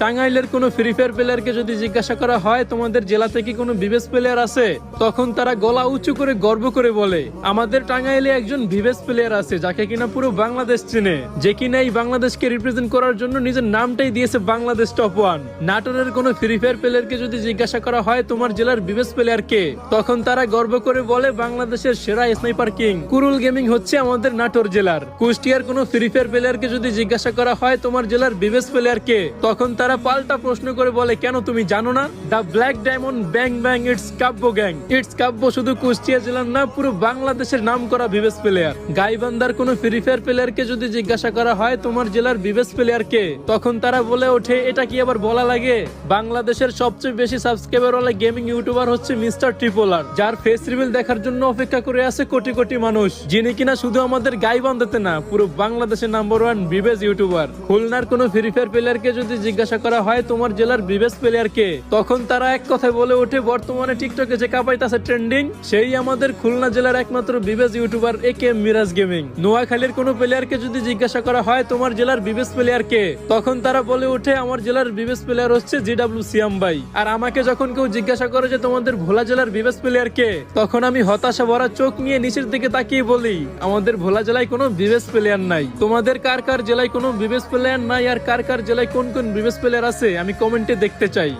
টাঙ্গাইলের কোনো free fire প্লেয়ারকে যদি জিজ্ঞাসা করা হয় তোমাদের জেলাতে কি কোনো বিবেস প্লেয়ার আছে, তখন তারা গলা উঁচু করে গর্ব করে বলে আমাদের টাঙ্গাইলে একজন বিবেস প্লেয়ার আছে যাকে কিনা পুরো বাংলাদেশ চিনে, যে কিনা এই বাংলাদেশকে রিপ্রেজেন্ট করার জন্য নিজের নামটাই দিয়েছে বাংলাদেশ টপ 1। নাটোরের কোনো ফ্রি ফায়ার প্লেয়ারকে যদি জিজ্ঞাসা করা হয় তোমার জেলার বিবেস প্লেয়ার কে, তখন তারা গর্ব করে বলে বাংলাদেশের সেরা স্নাইপার কিং কুরুল গেমিং হচ্ছে আমাদের নাটোর জেলার। কুষ্টিয়ার কোনো ফ্রি ফায়ার প্লেয়ারকে যদি জিজ্ঞাসা করা হয় তোমার জেলার বিবেস প্লেয়ার কে, তখন তারা পাল্টা প্রশ্ন করে বলে কেন তুমি জানো না, the black diamond bang bang it's Kabbo gang. It's Kabbo শুধু কুষ্টিয়া জেলার না, পুরো বাংলাদেশের নাম করা বিবেস প্লেয়ার। গাইবান্ধার কোনো ফ্রি ফায়ার প্লেয়ারকে যদি জিজ্ঞাসা করা হয় তোমার জেলার বিবেস প্লেয়ার কে, তখন তারা বলে ওঠে এটা কি আবার বলা লাগে, বাংলাদেশের সবচেয়ে বেশি সাবস্ক্রাইবার ওয়ালা গেমিং ইউটিউবার হচ্ছে মিস্টার ট্রিপলার, যার ফেস রিভিল দেখার জন্য অপেক্ষা করে আছে কোটি কোটি মানুষ, যিনি কিনা শুধু আমাদের গাইবান্ধাতে না পুরো বাংলাদেশের নাম্বার 1 বিবেস ইউটিউবার। খুলনার কোনো ফ্রি ফায়ার প্লেয়ারকে যদি জিজ্ঞাসা করা হয় তোমার জেলার বিবেস প্লেয়ার কে, তখন তারা এক কথায় বলে ওঠে বর্তমানে টিকটকে যে কাঁপাইতাছে ট্রেন্ডিং সেই আমাদের খুলনা জেলার একমাত্র বিবেস ইউটিউবার একে মিরাজ গেমিং। নোয়াখালীর কোনো প্লেয়ারকে যদি জিজ্ঞাসা করা হয় তোমার জেলার বিবেস প্লেয়ার কে, তখন তারা বলে ওঠে আমার জেলার বিবেস প্লেয়ার হচ্ছে জিডব্লিউ সিয়াম ভাই। আর আমাকে যখন কেউ জিজ্ঞাসা করে যে তোমাদের ভোলা জেলার বিবেস প্লেয়ার কে, তখন আমি হতাশা ভরা চোখ নিয়ে নিচের দিকে তাকিয়ে বলি আমাদের ভোলা জেলায় কোনো বিবেস প্লেয়ার নাই। তোমাদের কার কার জেলায় কোনো বিবেস প্লেয়ার নাই আর কার কার জেলায় কোন কোন বিবেস প্লেয়ার আছে আমি কমেন্টে দেখতে চাই।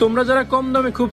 তোমরা যারা কম দামে খুব